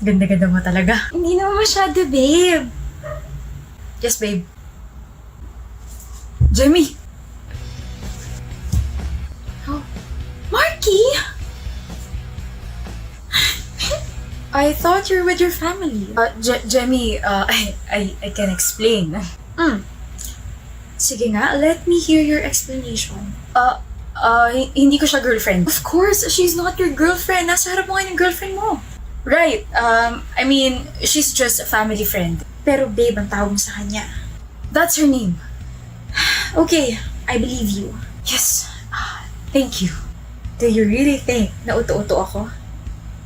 Ganda-ganda mo talaga. Hindi naman masyado, babe. Yes, babe. Jamie! Oh. Marky! I thought you're with your family. Jamie, I can explain. Sige nga, let me hear your explanation. Hindi ko siya girlfriend. Of course, she's not your girlfriend. Nasa harap mo ngayon ng girlfriend mo. Right, I mean, she's just a family friend. Pero babe, ang tawag mo sa kanya. That's her name. Okay, I believe you. Yes, thank you. Do you really think na uto-uto ako?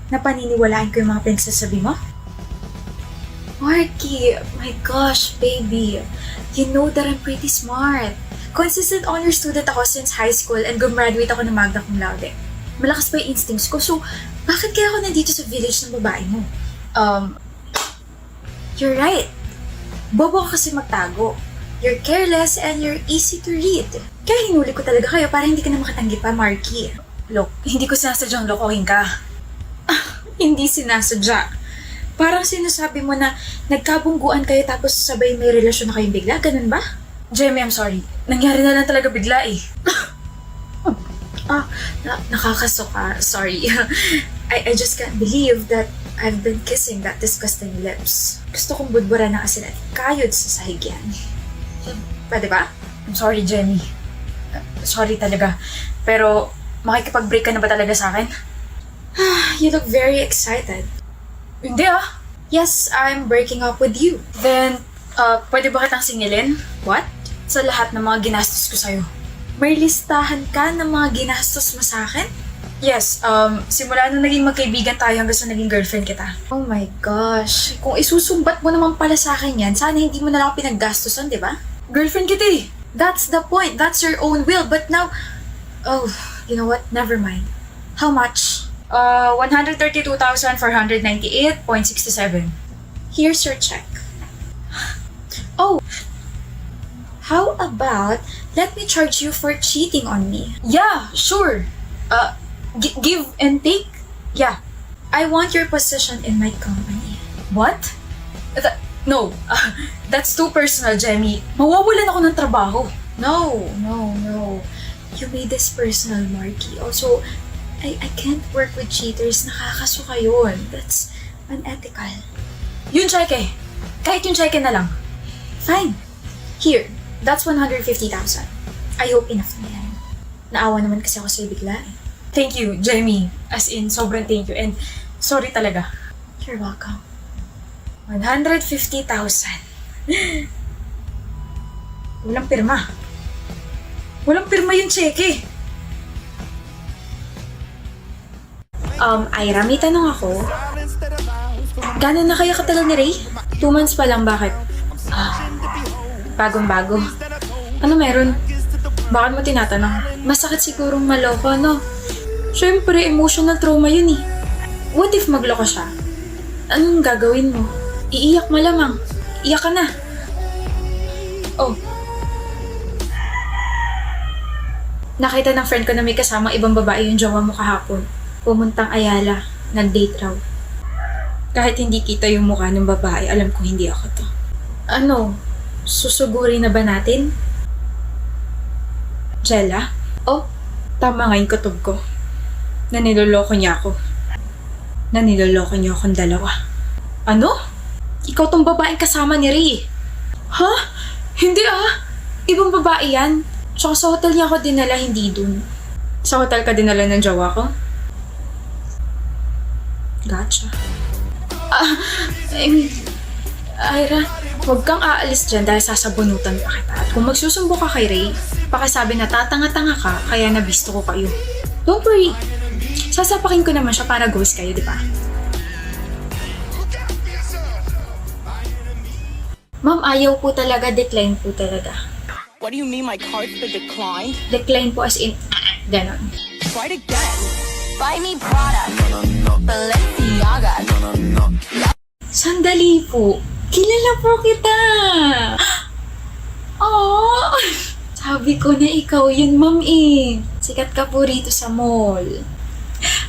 Na paniniwalaan ko yung mga pinagsasabi mo? Marky, my gosh, baby. You know that I'm pretty smart. Consistent honor student ako since high school and gumraduate ako ng magna cum laude. Malakas pa yung instincts ko, so bakit kaya ako nandito sa village ng babae mo? You're right. Bobo ka kasi magtago. You're careless and you're easy to read. Kaya hinuli ko talaga kayo para hindi ka na makatanggi pa, Marky. Look, hindi ko sinasadyang lokohin ka. Hindi sinasadya. Parang sinasabi mo na nagkabungguan kayo tapos sabay may relasyon na kayong bigla, ganun ba? Jamie, I'm sorry. Nangyari na lang talaga bigla eh. Nakakasuka. Sorry. I just can't believe that I've been kissing that disgusting lips. Gusto kong budbura ng asin at kayod sa sahig yan. Pwede ba? I'm sorry, Jenny. Sorry talaga. Pero, makikipag-break ka na ba talaga sa akin? You look very excited. Hindi ah. Yes, I'm breaking up with you. Then, pwede ba kitang singilin? What? Sa lahat ng mga ginastos ko sa'yo. May listahan ka ng mga ginastos mo sa akin? Yes, simula nung naging magkaibigan tayo hanggang sa naging girlfriend kita. Oh my gosh. Kung isusumbat mo naman pala sa akin yan, sana hindi mo na lang ako pinaggastosan, di ba? Girlfriend kita eh. That's the point. That's your own will. But now... Oh, you know what? Never mind. How much? 132,498.67. Here's your check. Oh! How about let me charge you for cheating on me? Yeah, sure. Give and take? Yeah. I want your position in my company. What? No. That's too personal, Jamie. Mawawalan ako ng trabaho. No. You made this personal, Marky. Also, I can't work with cheaters. Nakakasuka yun. That's unethical. Yung cheque. Kahit yung cheque na lang. Fine. Here, that's 150,000. I hope enough na yan. Naawa naman kasi ako sa'yo bigla eh. Thank you, Jamie. As in, sobrang thank you. And sorry talaga. You're welcome. 150,000. Walang pirma. Walang pirma yung cheque. Ira, may tanong ako. Gano'n na kaya katagal ni Ray? 2 months pa lang, bakit? Bagong-bago. Ano meron? Bakit mo tinatanong? Masakit sigurong maloko, no? Siyempre, emotional trauma yun eh. What if magloko siya? Anong gagawin mo? Iiyak malamang. Iyak ka na. Oh. Nakita ng friend ko na may kasamang ibang babae yung jowa mo kahapon. Pumuntang Ayala. Nag-date raw. Kahit hindi kita yung mukha ng babae, alam ko hindi ako to. Ano? Susuguri na ba natin? Jella? Oh, tama nga yung kutob ko. Naniloloko niya ako. Naniloloko niya akong dalawa. Ano? Ikaw tong babaeng kasama ni Ray. Ha? Hindi ah. Ibang babae yan. Tsaka sa hotel niya ako dinala, hindi dun. Sa hotel ka dinala ng jowa ko? Gotcha. Ira, huwag kang aalis dyan dahil sasabunutan pa kita. At kung magsusumbo ka kay Ray, pakisabi na tatanga-tanga ka kaya nabisto ko kayo. Don't worry. Sasapakin ko naman siya para ghost kayo, di ba? Ma'am, ayaw po talaga. Decline po talaga. What do you mean my card's been declined? Decline po as in, ganon. Try it again. Buy me product. Balenciaga. Sandali po. Kilala po kita. Oh, sabi ko na ikaw yun, ma'am eh. Sikat ka po rito sa mall.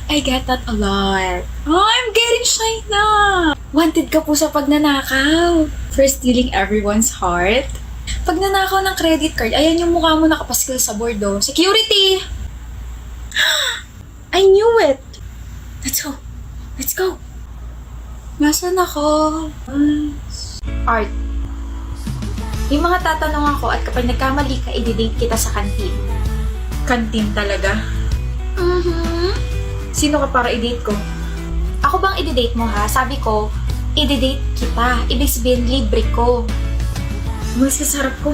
I get that a lot. Oh, I'm getting shy na. Wanted ka po sa pagnanakaw. For stealing everyone's heart. Pag nanakaw ng credit card, ayan yung mukha mo nakapaskil sa board, oh. Security! I knew it! Let's go. Let's go. Nasaan ako? Art. Yung mga tatanong ako at kapag nagkamali ka, i-date kita sa kantin. Kantin talaga? Sino ka para i-date ko? Ako bang i-date mo ha? Sabi ko, i-date kita. Ibig sabihin, libre ko. Mas kasarap ko.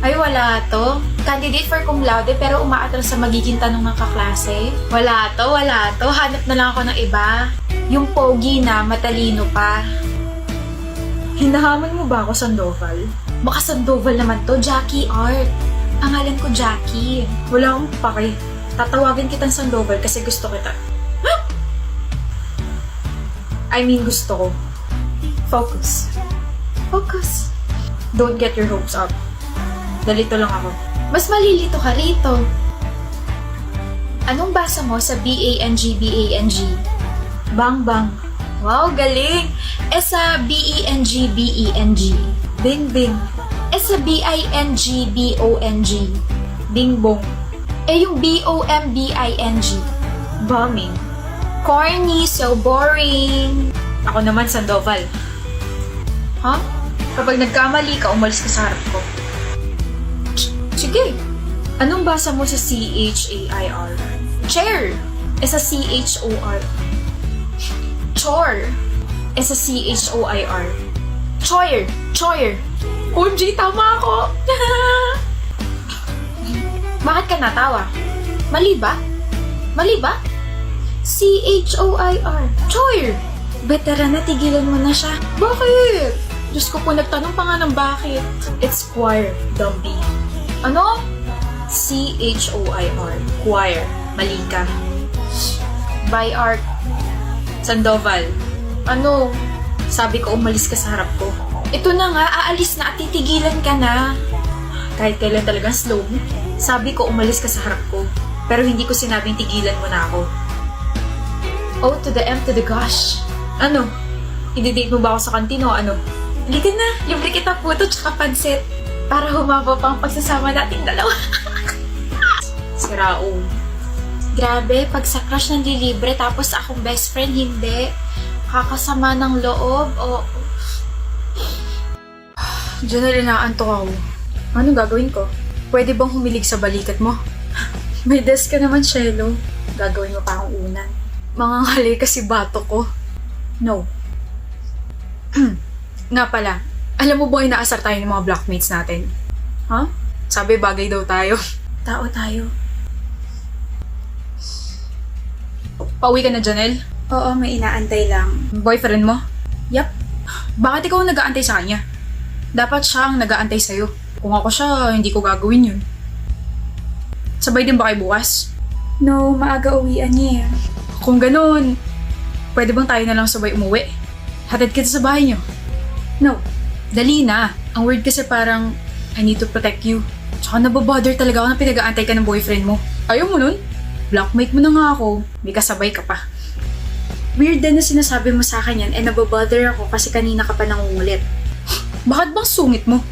Ay, wala to. Candidate for cum laude pero umaatras sa magiging tanong ng kaklase. Wala to. Hanap na lang ako ng iba. Yung pogi na, matalino pa. Hinahamon mo ba ako, Sandoval? Baka Sandoval naman to, Jackie Art. Pangalan ko Jackie. Wala akong pake. Tatawagin kitang Sandoval kasi gusto kita. I mean, gusto ko. Focus. Focus. Don't get your hopes up. Dalito lang ako. Mas malilito ka rito. Anong basa mo sa B-A-N-G? Bang bang. Wow, galing! Sa B-E-N-G. Bing bing. Sa B-I-N-G. Bing bong. Yung B-O-M-B-I-N-G. Bombing. Corny, so boring. Ako naman, Sandoval. Huh? Kapag nagkamali ka, umalis ka sa harap ko. Sige. Anong basa mo sa C-H-A-I-R? Chair. Sa C-H-O-R. Chore. Sa C-H-O-I-R. Choir. OMG, tama ako. Bakit ka natawa? Mali ba? C-H-O-I-R. Choir. Veteran na, tigilan mo na siya. Bakit? Diyos ko po, nagtanong pa nga ng bakit. It's choir, Dumpy. Ano? C-H-O-I-R. Choir. Mali ka. By art. Sandoval. Ano? Sabi ko, umalis ka sa harap ko. Ito na nga, aalis na at titigilan ka na. Kahit kailan talagang slow mo. Sabi ko, umalis ka sa harap ko. Pero hindi ko sinabing tigilan mo na ako. O to the M to the gosh. Ano? I-date mo ba ako sa kantin o ano? Halika na, libre kita puto tsaka pansit. Para humaba pa ang pagsasama nating dalawa. Si Raul. Grabe, pag sa crush nandilibre tapos akong best friend, hindi. Kakasama ng loob o... Diyan na rin naantok ako. Anong gagawin ko? Pwede bang humilig sa balikat mo? May desk ka naman, Shelo. Gagawin mo pa akong unan. Mangangali kasi bato ko. No. Nga pala, alam mo ba inaasar tayo ng mga blockmates natin? Huh? Sabi bagay daw tayo. Tao tayo. Pauwi ka na, Janelle? Oo, may inaantay lang. Boyfriend mo? Yup. Bakit ikaw ang nag-aantay sa kanya? Dapat siya ang nag-aantay sa'yo. Kung ako siya, hindi ko gagawin yun. Sabay din ba kayo bukas? No, maaga uwian niya. Kung ganun, pwede bang tayo na lang sabay umuwi? Hatid kita sa bahay niyo. No, dali na. Ang word kasi parang, I need to protect you. Tsaka nababother talaga ako na pinag-aantay ka ng boyfriend mo. Ayaw mo nun? Blockmate mo na nga ako. May kasabay ka pa. Weird din na sinasabi mo sa akin yan and nababother ako kasi kanina ka pa nangungulit. Bakit bang sungit mo?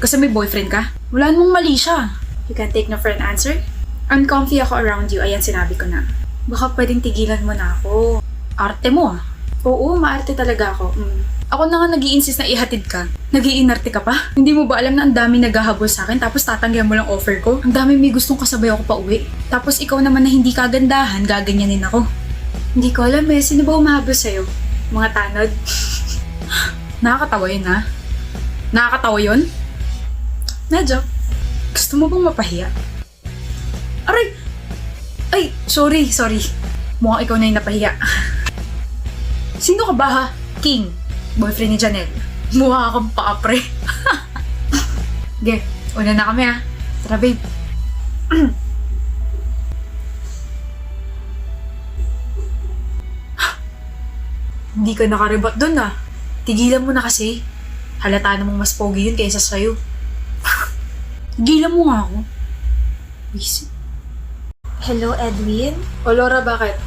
Kasi may boyfriend ka? Wala namang mali siya. You can take no for an answer? Uncomfy ako around you, ayan sinabi ko na. Baka pwedeng tigilan mo na ako. Arte mo ah. Oo, maarte talaga ako. Ako na nga nag-i-insist na ihatid ka. Nag-iinarte ka pa? Hindi mo ba alam na ang dami naghahabol sa akin tapos tatanggihan mo lang offer ko? Ang dami may gustong kasabay ako pa uwi. Tapos ikaw naman na hindi kagandahan, gaganyanin ako. Hindi ko alam eh, sino ba humahabol sa'yo? Mga tanod? Nakakatawa yun ha? Nakakatawa yun? Medyo. Gusto mo bang mapahiya? Aray! Ay, sorry. Mukhang ikaw na yung napahiya. Sino ka ba ha? King. Boyfriend ni Janelle. Mukha kang paapre. Okay, una na kami ha. Tara babe. Hindi ka nakarebat dun ah. Tigilan mo na kasi. Halata namang mas pogi yun kaysa sa'yo. Tigilan mo nga ako. Busy. Hello, Edwin? O Laura, bakit?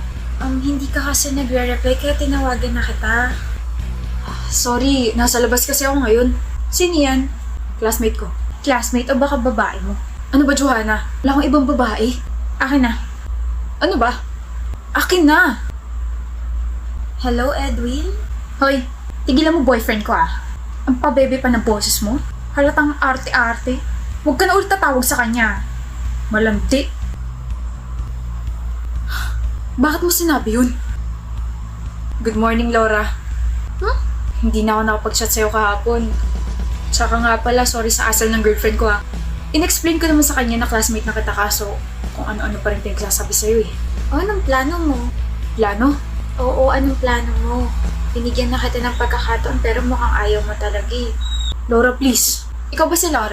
Hindi ka kasi nagre-reply kaya tinawagan na kita. Sorry, nasa labas kasi ako ngayon. Sino yan? Classmate ko. Classmate o baka babae mo? Ano ba, Johanna? Wala akong ibang babae. Akin na. Ano ba? Akin na! Hello, Edwin? Hoy, tigilan mo boyfriend ko ah. Ang pabebe pa ng boses mo. Halatang arte-arte. Huwag ka na ulit tatawag sa kanya. Malandi. Bakit mo sinabi yun? Good morning, Laura. Hindi na ako nakapag-chat sa'yo kahapon. Tsaka nga pala, sorry sa asal ng girlfriend ko ha. In-explain ko naman sa kanya na classmate na kita kaso kung ano-ano pa rin pinagsasabi sa'yo eh. Anong plano mo? Plano? Oo, anong plano mo? Binigyan na kita ng pagkakataon pero mukhang ayaw mo talaga eh. Laura, please. Ikaw ba si Laura?